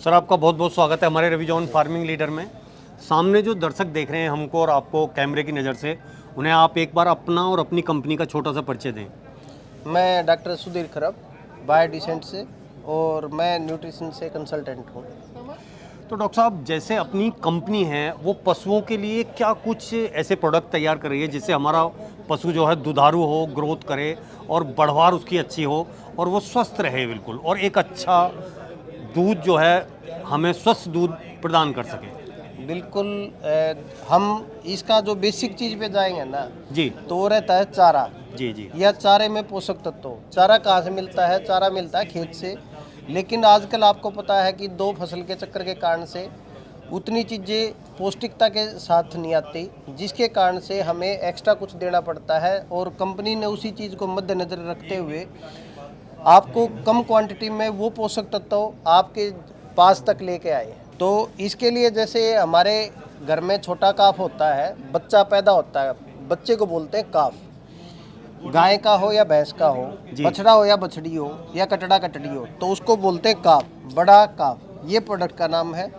Sir आपका बहुत बहुत स्वागत है हमारे रविजॉन फार्मिंग लीडर में। सामने जो दर्शक देख रहे हैं हमको और आपको कैमरे की नज़र से, उन्हें आप एक बार अपना और अपनी कंपनी का छोटा सा परिचय दें। मैं डॉक्टर सुधीर खरब बायोडिसेंट से और मैं न्यूट्रिशन से कंसल्टेंट हूँ। तो डॉक्टर साहब, जैसे अपनी कंपनी है वो पशुओं के लिए क्या कुछ ऐसे प्रोडक्ट तैयार कर रही है जिससे हमारा पशु जो है दुधारू हो, ग्रोथ करे और बढ़वार उसकी अच्छी हो और वो स्वस्थ रहे बिल्कुल, और एक अच्छा दूध जो है हमें स्वस्थ दूध प्रदान कर सके। बिल्कुल। हम इसका जो बेसिक चीज़ पे जाएंगे ना जी तो वो रहता है चारा। जी जी या चारे में पोषक तत्व। चारा कहाँ से मिलता है? चारा मिलता है खेत से। लेकिन आजकल आपको पता है कि दो फसल के चक्कर के कारण से उतनी चीज़ें पौष्टिकता के साथ नहीं आती, जिसके कारण से हमें एक्स्ट्रा कुछ देना पड़ता है। और कंपनी ने उसी चीज़ को मद्देनज़र रखते हुए आपको कम क्वांटिटी में वो पोषक तत्व आपके पास तक लेके आए। तो इसके लिए जैसे हमारे घर में छोटा काफ होता है, बच्चा पैदा होता है, बच्चे को बोलते हैं काफ। गाय का हो या भैंस का हो, बछड़ा हो या बछड़ी हो या कटड़ा कटड़ी हो, तो उसको बोलते हैं काफ, बड़ा काफ। ये प्रोडक्ट का नाम है।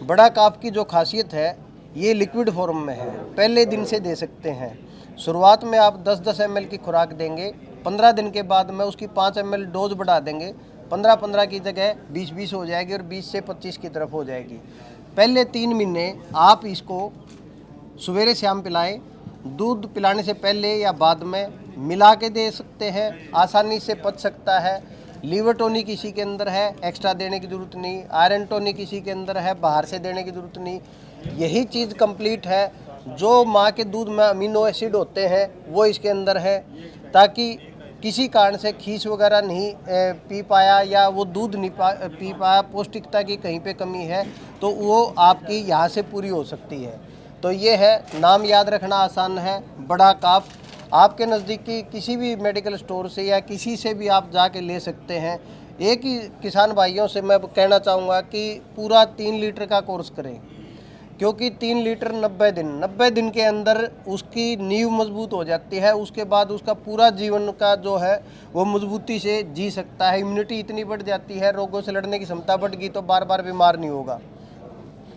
बड़ा काफ की जो खासियत है, ये लिक्विड फॉर्म में है, पहले दिन से दे सकते हैं। शुरुआत में आप 10-10 ml की खुराक देंगे, 15 दिन के बाद में उसकी 5 ml डोज बढ़ा देंगे, 15-15 की जगह 20-20 हो जाएगी और 20 से 25 की तरफ हो जाएगी। पहले 3 महीने आप इसको सवेरे शाम पिलाएं। दूध पिलाने से पहले या बाद में मिला के दे सकते हैं, आसानी से पच सकता है। लीवर टॉनिक इसी के अंदर है, एक्स्ट्रा देने की ज़रूरत नहीं। आयरन टॉनिक इसी के अंदर है, बाहर से देने की ज़रूरत नहीं। यही चीज़ कंप्लीट है। जो माँ के दूध में अमीनो एसिड होते हैं वो इसके अंदर है, ताकि किसी कारण से खीस वगैरह नहीं पी पाया या वो दूध नहीं पी पाया, पौष्टिकता की कहीं पे कमी है, तो वो आपकी यहाँ से पूरी हो सकती है। तो ये है, नाम याद रखना आसान है, बड़ा काफ। आपके नज़दीकी किसी भी मेडिकल स्टोर से या किसी से भी आप जाके ले सकते हैं। एक ही किसान भाइयों से मैं कहना चाहूँगा कि पूरा 3 लीटर का कोर्स करें, क्योंकि 3 लीटर 90 दिन के अंदर उसकी नींव मजबूत हो जाती है। उसके बाद उसका पूरा जीवन का जो है वो मजबूती से जी सकता है। इम्यूनिटी इतनी बढ़ जाती है, रोगों से लड़ने की क्षमता बढ़ गई तो बार बार बीमार नहीं होगा।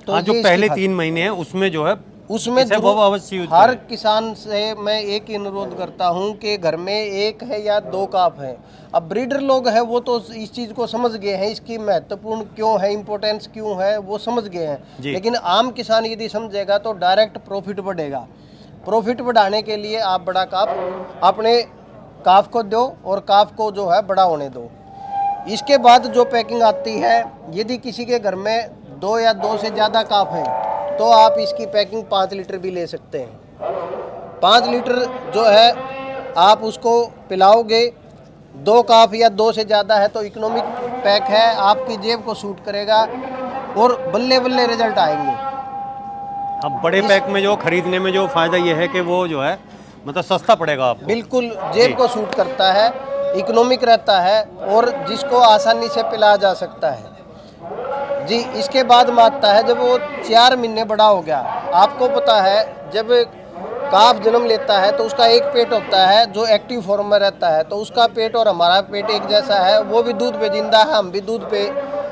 तो हाँ, जो पहले 3 महीने हैं उसमें जो है उसमें अवश्य हर किसान से मैं एक ही अनुरोध करता हूं कि घर में एक है या 2 काफ हैं। अब ब्रीडर लोग हैं वो तो इस चीज़ को समझ गए हैं, इसकी महत्वपूर्ण क्यों है, इम्पोर्टेंस क्यों है, वो समझ गए हैं। लेकिन आम किसान यदि समझेगा तो डायरेक्ट प्रॉफिट बढ़ेगा। प्रॉफिट बढ़ाने के लिए आप बड़ा काफ अपने काफ को दो और काफ को जो है बड़ा होने दो। इसके बाद जो पैकिंग आती है, यदि किसी के घर में 2 या 2 से ज़्यादा काफ हैं तो आप इसकी पैकिंग 5 लीटर भी ले सकते हैं। 5 लीटर जो है आप उसको पिलाओगे, 2 काफ या 2 से ज़्यादा है तो इकोनॉमिक पैक है, आपकी जेब को सूट करेगा और बल्ले बल्ले रिजल्ट आएंगे। अब बड़े पैक में जो खरीदने में जो फ़ायदा ये है कि वो जो है मतलब सस्ता पड़ेगा आपको। बिल्कुल जेब को सूट करता है, इकोनॉमिक रहता है और जिसको आसानी से पिलाया जा सकता है जी। इसके बाद में आता है जब वो 4 महीने बड़ा हो गया। आपको पता है जब काफ जन्म लेता है तो उसका एक पेट होता है जो एक्टिव फॉर्म में रहता है, तो उसका पेट और हमारा पेट एक जैसा है, वो भी दूध पे जिंदा है, हम भी दूध पे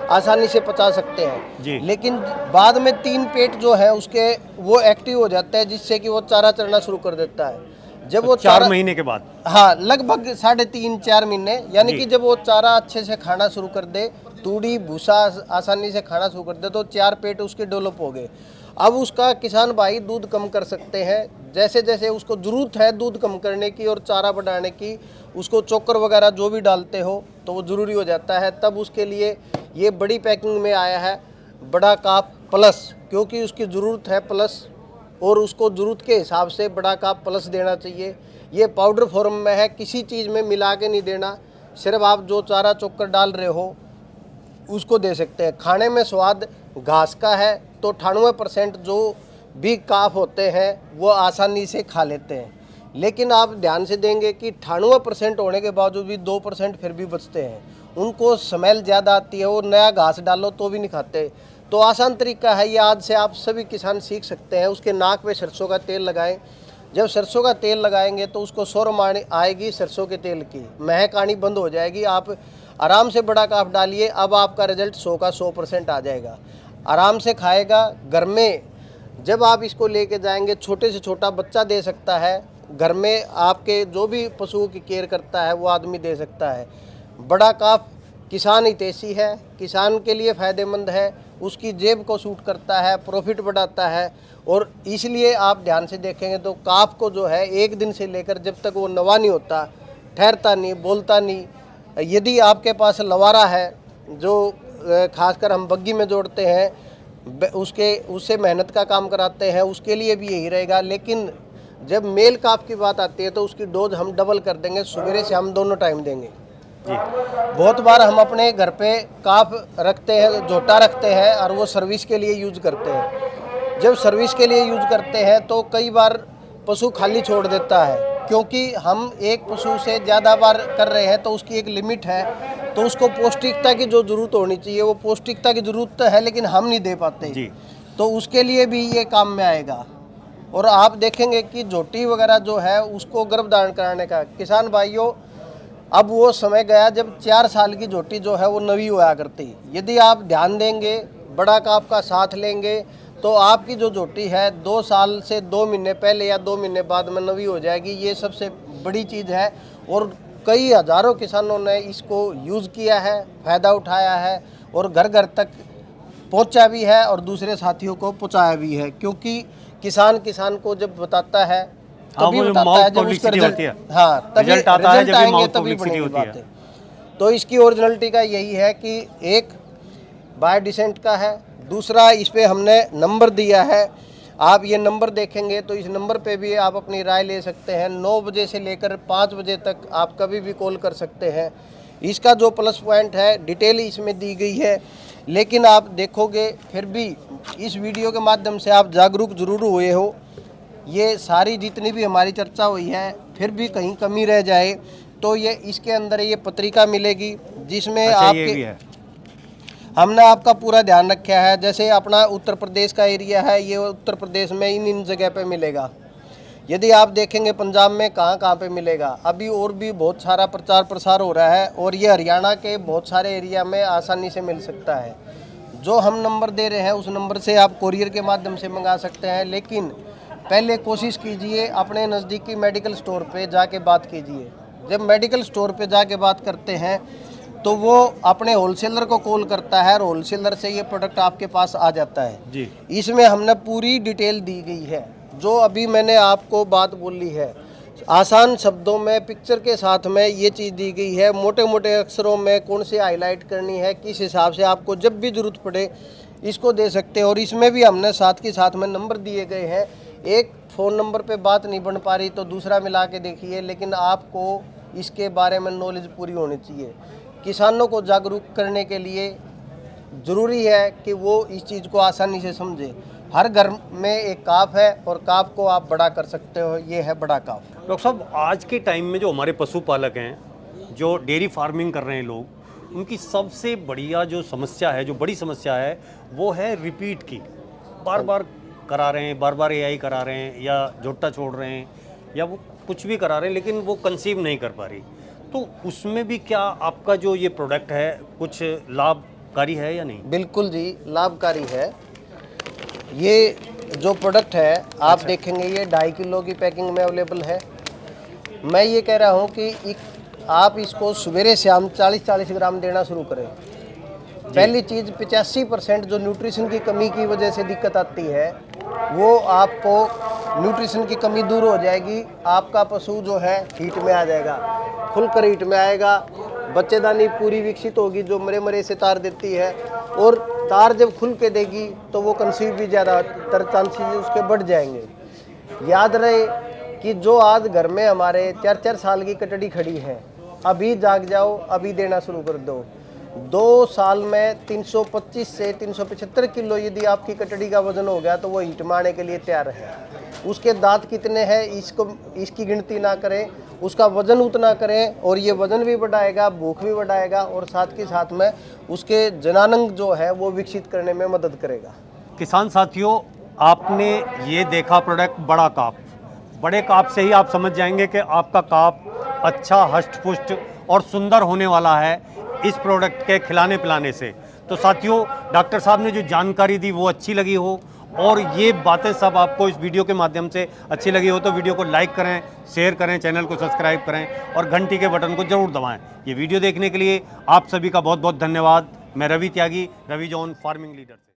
आसानी से पचा सकते हैं जी। लेकिन बाद में 3 पेट जो है उसके वो एक्टिव हो जाता है, जिससे कि वो चारा चरना शुरू कर देता है। जब वो 4 महीने के बाद, हाँ, लगभग 3.5-4 महीने, यानी कि जब वो चारा अच्छे से खाना शुरू कर दे, तूड़ी भूसा आसानी से खाना शुरू कर दे, तो 4 पेट उसके डेवलप हो गए। अब उसका किसान भाई दूध कम कर सकते हैं, जैसे जैसे उसको ज़रूरत है दूध कम करने की और चारा बढ़ाने की, उसको चोकर वगैरह जो भी डालते हो तो वो ज़रूरी हो जाता है। तब उसके लिए ये बड़ी पैकिंग में आया है बड़ा काफ प्लस, क्योंकि उसकी ज़रूरत है प्लस और उसको ज़रूरत के हिसाब से बड़ा काफ प्लस देना चाहिए। ये पाउडर फॉर्म में है, किसी चीज़ में मिला के नहीं देना, सिर्फ आप जो चारा चोकर डाल रहे हो उसको दे सकते हैं। खाने में स्वाद घास का है तो 98% जो भी काफ होते हैं वो आसानी से खा लेते हैं। लेकिन आप ध्यान से देंगे कि 98% होने के बावजूद भी 2% फिर भी बचते हैं, उनको स्मेल ज़्यादा आती है, वो नया घास डालो तो भी नहीं खाते। तो आसान तरीका है ये, आज से आप सभी किसान सीख सकते हैं। उसके नाक पे सरसों का तेल लगाएं। जब सरसों का तेल लगाएंगे तो उसको शोरम आएगी, सरसों के तेल की महक आनी बंद हो जाएगी। आप आराम से बड़ा काफ डालिए, अब आपका रिजल्ट 100 का 100% आ जाएगा। आराम से खाएगा। घर में जब आप इसको लेके जाएंगे, छोटे से छोटा बच्चा दे सकता है, घर में आपके जो भी पशुओं की केयर करता है वो आदमी दे सकता है। बड़ा काफ किसान हितैषी है, किसान के लिए फ़ायदेमंद है, उसकी जेब को सूट करता है, प्रॉफिट बढ़ाता है। और इसलिए आप ध्यान से देखेंगे तो काफ को जो है एक दिन से लेकर जब तक वो नवा नहीं होता, ठहरता नहीं, बोलता नहीं। यदि आपके पास लवारा है, जो खासकर हम बग्गी में जोड़ते हैं, उससे मेहनत का काम कराते हैं, उसके लिए भी यही रहेगा। लेकिन जब मेल काफ की बात आती है तो उसकी डोज हम डबल कर देंगे, सवेरे से हम दोनों टाइम देंगे जी। बहुत बार हम अपने घर पे काफ रखते हैं, झोटा रखते हैं और वो सर्विस के लिए यूज करते हैं। जब सर्विस के लिए यूज करते हैं तो कई बार पशु खाली छोड़ देता है, क्योंकि हम एक पशु से ज़्यादा बार कर रहे हैं तो उसकी एक लिमिट है। तो उसको पौष्टिकता की जो ज़रूरत होनी चाहिए, वो पौष्टिकता की ज़रूरत है लेकिन हम नहीं दे पाते जी। तो उसके लिए भी ये काम में आएगा। और आप देखेंगे कि झोटी वगैरह जो है उसको गर्भधारण कराने का, किसान भाइयों, अब वो समय गया जब 4 साल की झोटी जो है वो नवी हुआ करती। यदि आप ध्यान देंगे, बड़ा काफ का साथ लेंगे तो आपकी जो झोटी है 2 साल से 2 महीने पहले या 2 महीने बाद में नवी हो जाएगी। ये सबसे बड़ी चीज़ है और कई हज़ारों किसानों ने इसको यूज़ किया है, फ़ायदा उठाया है और घर घर तक पहुंचा भी है और दूसरे साथियों को पहुंचाया भी है। क्योंकि किसान को जब बताता है तभी वो बताता mouth है जब उसका publicity होती है। रिजल्ट, हाँ, तभी रिजल्ट आता है रिजल्ट जब ये आएंगे mouth तभी publicity बनेगी होती है। बातें। तो इसकी ओरिजिनलिटी का यही है कि एक बायोडिसेंट का है, दूसरा इस पे हमने नंबर दिया है। आप ये नंबर देखेंगे तो इस नंबर पे भी आप अपनी राय ले सकते हैं। 9 बजे से लेकर 5 बजे तक आप कभी भी कॉल कर सकते हैं। इसका जो प्लस पॉइंट है डिटेल इसमें दी गई है, लेकिन आप देखोगे फिर भी इस वीडियो के माध्यम से आप जागरूक जरूर हुए हो। ये सारी जितनी भी हमारी चर्चा हुई है, फिर भी कहीं कमी रह जाए तो ये इसके अंदर ये पत्रिका मिलेगी जिसमें अच्छा, ये आपके भी है। हमने आपका पूरा ध्यान रखा है। जैसे अपना उत्तर प्रदेश का एरिया है, ये उत्तर प्रदेश में इन जगह पे मिलेगा। यदि आप देखेंगे पंजाब में कहाँ पे मिलेगा। अभी और भी बहुत सारा प्रचार प्रसार हो रहा है और ये हरियाणा के बहुत सारे एरिया में आसानी से मिल सकता है। जो हम नंबर दे रहे हैं उस नंबर से आप कोरियर के माध्यम से मंगा सकते हैं, लेकिन पहले कोशिश कीजिए अपने नज़दीकी मेडिकल स्टोर पे जाके बात कीजिए। जब मेडिकल स्टोर पे जाके बात करते हैं तो वो अपने होलसेलर को कॉल करता है और होलसेलर से ये प्रोडक्ट आपके पास आ जाता है जी। इसमें हमने पूरी डिटेल दी गई है। जो अभी मैंने आपको बात बोली है, आसान शब्दों में पिक्चर के साथ में ये चीज़ दी गई है। मोटे मोटे अक्षरों में कौन से हाईलाइट करनी है, किस हिसाब से आपको जब भी ज़रूरत पड़े इसको दे सकते हैं। और इसमें भी हमने साथ के साथ में नंबर दिए गए हैं। एक फ़ोन नंबर पे बात नहीं बन पा रही तो दूसरा मिला के देखिए, लेकिन आपको इसके बारे में नॉलेज पूरी होनी चाहिए। किसानों को जागरूक करने के लिए ज़रूरी है कि वो इस चीज़ को आसानी से समझे। हर घर में एक काफ है और काफ को आप बड़ा कर सकते हो, ये है बड़ा काफ। डॉक्टर साहब, आज के टाइम में जो हमारे पशुपालक हैं, जो डेयरी फार्मिंग कर रहे हैं लोग, उनकी सबसे बढ़िया जो समस्या है, जो बड़ी समस्या है, वो है रिपीट की। बार बार करा रहे हैं, बार बार एआई करा रहे हैं या झोटा छोड़ रहे हैं या वो कुछ भी करा रहे हैं, लेकिन वो कंसीव नहीं कर पा रही। तो उसमें भी क्या आपका जो ये प्रोडक्ट है कुछ लाभकारी है या नहीं? बिल्कुल जी, लाभकारी है। ये जो प्रोडक्ट है आप देखेंगे ये 2.5 किलो की पैकिंग में अवेलेबल है। मैं ये कह रहा हूँ कि आप इसको सवेरे शाम 40-40 ग्राम देना शुरू करें। पहली चीज़, 85% जो न्यूट्रिशन की कमी की वजह से दिक्कत आती है वो आपको न्यूट्रिशन की कमी दूर हो जाएगी। आपका पशु जो है हीट में आ जाएगा, खुलकर हीट में आएगा। बच्चेदानी पूरी विकसित होगी जो मरे से तार देती है, और तार जब खुल के देगी तो वो कंसीव भी ज़्यादातर चांसेस उसके बढ़ जाएंगे। याद रहे कि जो आज घर में हमारे 4-4 साल की कटड़ी खड़ी है, अभी जाग जाओ, अभी देना शुरू कर दो। 2 साल में 325 से 375 किलो यदि आपकी कटड़ी का वजन हो गया तो वो हीट में आने के लिए तैयार है। उसके दांत कितने हैं इसकी गिनती ना करें, उसका वजन उतना करें, और ये वजन भी बढ़ाएगा, भूख भी बढ़ाएगा और साथ के साथ में उसके जनानंग जो है वो विकसित करने में मदद करेगा। किसान साथियों, आपने ये देखा प्रोडक्ट बड़ा काप। बड़े काप से ही आप समझ जाएंगे कि आपका काप अच्छा, हष्ट पुष्ट और सुंदर होने वाला है। इस प्रोडक्ट के खिलाने पिलाने से। तो साथियों, डॉक्टर साहब ने जो जानकारी दी वो अच्छी लगी हो और ये बातें सब आपको इस वीडियो के माध्यम से अच्छी लगी हो तो वीडियो को लाइक करें, शेयर करें, चैनल को सब्सक्राइब करें और घंटी के बटन को जरूर दबाएं। ये वीडियो देखने के लिए आप सभी का बहुत बहुत धन्यवाद। मैं रवि त्यागी, रवि जॉन फार्मिंग लीडर से।